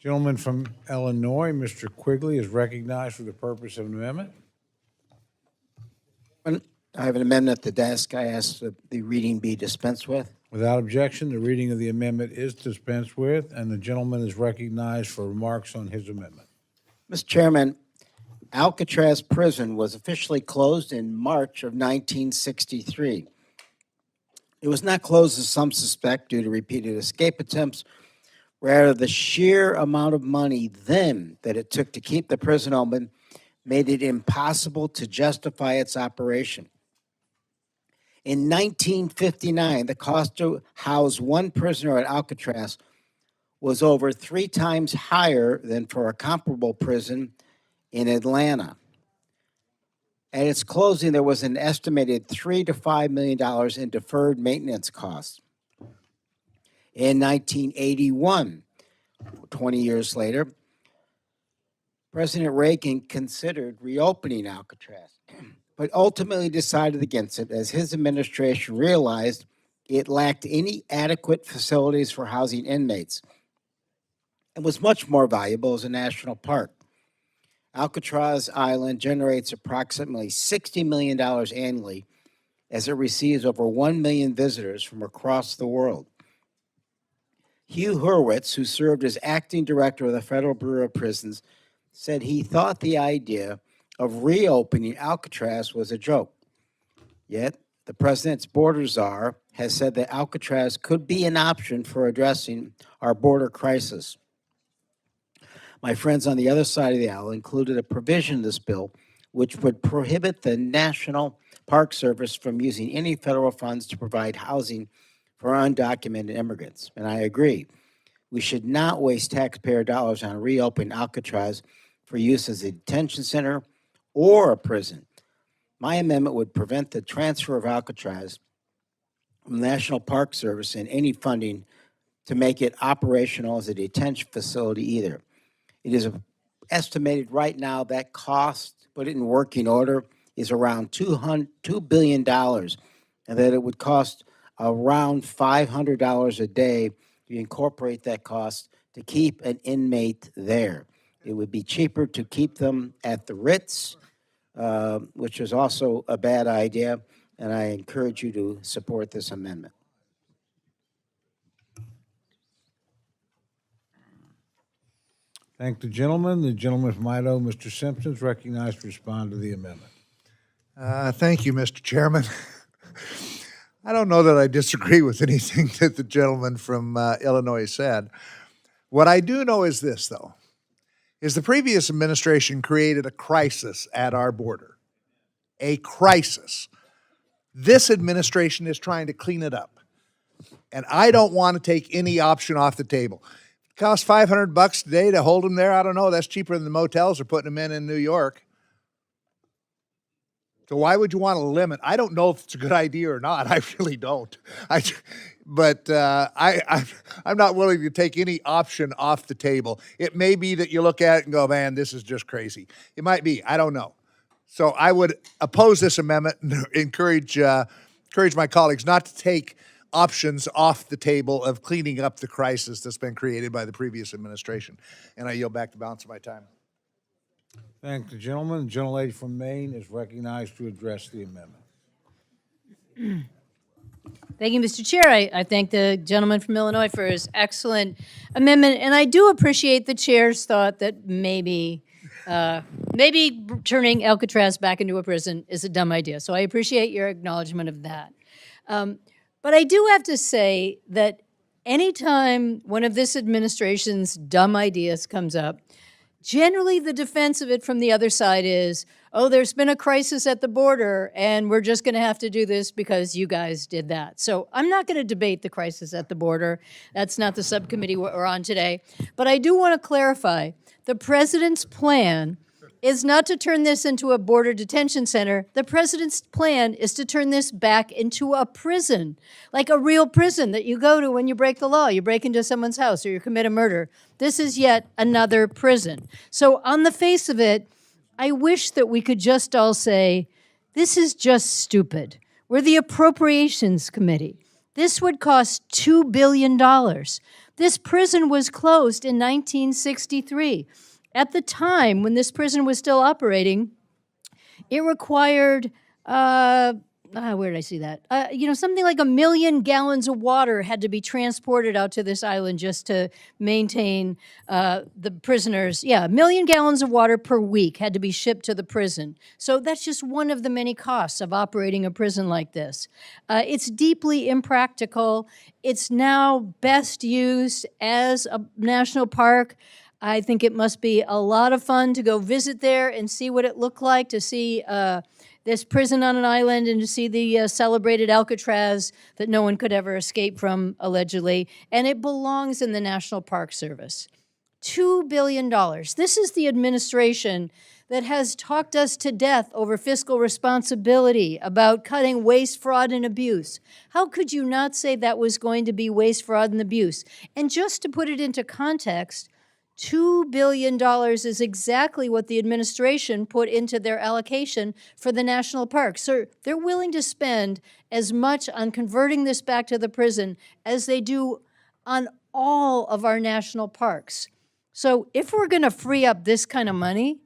Gentleman from Illinois, Mr. Quigley, is recognized for the purpose of an amendment. I have an amendment at the desk. I ask that the reading be dispensed with. Without objection, the reading of the amendment is dispensed with, and the gentleman is recognized for remarks on his amendment. Mr. Chairman, Alcatraz prison was officially closed in March of 1963. It was not closed, as some suspect, due to repeated escape attempts. Rather, the sheer amount of money then that it took to keep the prison open made it impossible to justify its operation. In 1959, the cost to house one prisoner at Alcatraz was over 3 times higher than for a comparable prison in Atlanta. At its closing, there was an estimated $3 to $5 million in deferred maintenance costs. In 1981, 20 years later, President Reagan considered reopening Alcatraz, but ultimately decided against it as his administration realized it lacked any adequate facilities for housing inmates and was much more valuable as a national park. Alcatraz Island generates approximately $60 million annually as it receives over 1 million visitors from across the world. Hugh Hurwitz, who served as acting director of the Federal Bureau of Prisons, said he thought the idea of reopening Alcatraz was a joke. Yet, the president's border czar has said that Alcatraz could be an option for addressing our border crisis. My friends on the other side of the aisle included a provision in this bill which would prohibit the National Park Service from using any federal funds to provide housing for undocumented immigrants. And I agree. We should not waste taxpayer dollars on reopening Alcatraz for use as a detention center or a prison. My amendment would prevent the transfer of Alcatraz from the National Park Service and any funding to make it operational as a detention facility either. It is estimated right now that cost, put it in working order, is around $2 billion, and that it would cost around $500 a day to incorporate that cost to keep an inmate there. It would be cheaper to keep them at the Ritz, which is also a bad idea, and I encourage you to support this amendment. Thank the gentleman. The gentleman from Idaho, Mr. Simpson, is recognized to respond to the amendment. Thank you, Mr. Chairman. I don't know that I disagree with anything that the gentleman from Illinois said. What I do know is this, though, is the previous administration created a crisis at our border. A crisis. This administration is trying to clean it up. And I don't want to take any option off the table. It costs $500 today to hold them there. I don't know. That's cheaper than the motels are putting them in New York. So why would you want to limit? I don't know if it's a good idea or not. I really don't. But I'm not willing to take any option off the table. It may be that you look at it and go, man, this is just crazy. It might be. I don't know. So I would oppose this amendment and encourage my colleagues not to take options off the table of cleaning up the crisis that's been created by the previous administration. And I yield back the balance of my time. Thank the gentleman. The gentlelady from Maine is recognized to address the amendment. Thank you, Mr. Chair. I thank the gentleman from Illinois for his excellent amendment, and I do appreciate the chair's thought that maybe turning Alcatraz back into a prison is a dumb idea. So I appreciate your acknowledgement of that. But I do have to say that anytime one of this administration's dumb ideas comes up, generally the defense of it from the other side is, oh, there's been a crisis at the border, and we're just going to have to do this because you guys did that. So I'm not going to debate the crisis at the border. That's not the subcommittee we're on today. But I do want to clarify, the president's plan is not to turn this into a border detention center. The president's plan is to turn this back into a prison, like a real prison that you go to when you break the law. You break into someone's house or you commit a murder. This is yet another prison. So on the face of it, I wish that we could just all say, this is just stupid. We're the Appropriations Committee. This would cost $2 billion. This prison was closed in 1963. At the time when this prison was still operating, it required, where did I see that? Something like 1 million gallons of water had to be transported out to this island just to maintain the prisoners. Yeah, 1 million gallons of water per week had to be shipped to the prison. So that's just one of the many costs of operating a prison like this. It's deeply impractical. It's now best used as a national park. I think it must be a lot of fun to go visit there and see what it looked like, to see this prison on an island and to see the celebrated Alcatraz that no one could ever escape from, allegedly. And it belongs in the National Park Service. $2 billion. This is the administration that has talked us to death over fiscal responsibility, about cutting waste, fraud, and abuse. How could you not say that was going to be waste, fraud, and abuse? And just to put it into context, $2 billion is exactly what the administration put into their allocation for the national parks. So they're willing to spend as much on converting this back to the prison as they do on all of our national parks. So if we're going to free up this kind of money,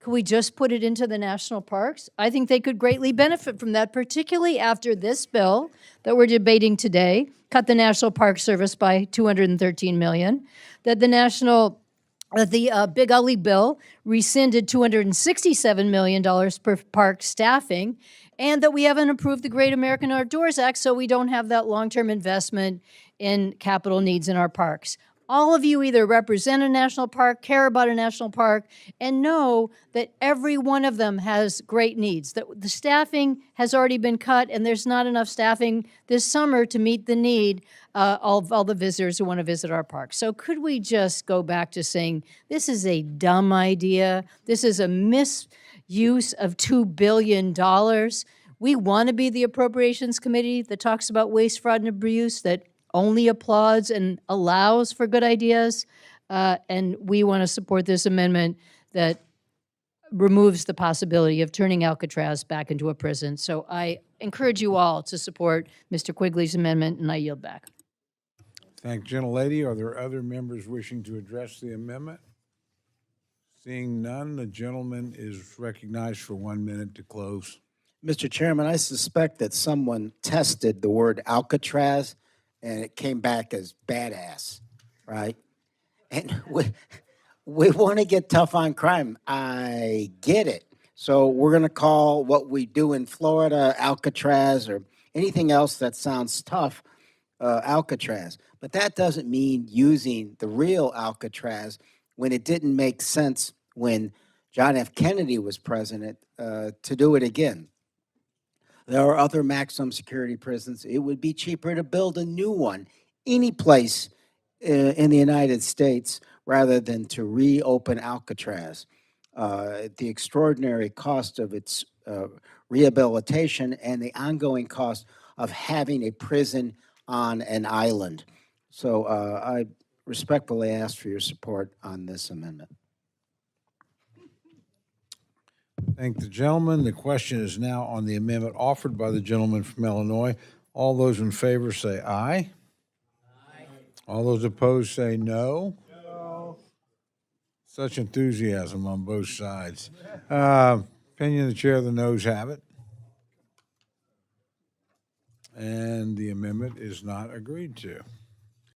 could we just put it into the national parks? I think they could greatly benefit from that, particularly after this bill that we're debating today cut the National Park Service by $213 million, that the Big Ugly bill rescinded $267 million per park staffing, and that we haven't approved the Great American Outdoors Act, so we don't have that long-term investment in capital needs in our parks. All of you either represent a national park, care about a national park, and know that every one of them has great needs. That the staffing has already been cut, and there's not enough staffing this summer to meet the need of all the visitors who want to visit our parks. So could we just go back to saying, this is a dumb idea, this is a misuse of $2 billion. We want to be the Appropriations Committee that talks about waste, fraud, and abuse, that only applauds and allows for good ideas, and we want to support this amendment that removes the possibility of turning Alcatraz back into a prison. So I encourage you all to support Mr. Quigley's amendment, and I yield back. Thank you, gentlelady. Are there other members wishing to address the amendment? Seeing none, the gentleman is recognized for 1 minute to close. Mr. Chairman, I suspect that someone tested the word Alcatraz and it came back as badass, right? And we want to get tough on crime. I get it. So we're going to call what we do in Florida Alcatraz, or anything else that sounds tough, Alcatraz. But that doesn't mean using the real Alcatraz when it didn't make sense when John F. Kennedy was president to do it again. There are other maximum security prisons. It would be cheaper to build a new one any place in the United States rather than to reopen Alcatraz. The extraordinary cost of its rehabilitation and the ongoing cost of having a prison on an island. So I respectfully ask for your support on this amendment. Thank the gentleman. The question is now on the amendment offered by the gentleman from Illinois. All those in favor say aye. Aye. All those opposed say no. No. Such enthusiasm on both sides. Opinion of the chair, the noes have it. And the amendment is not agreed to.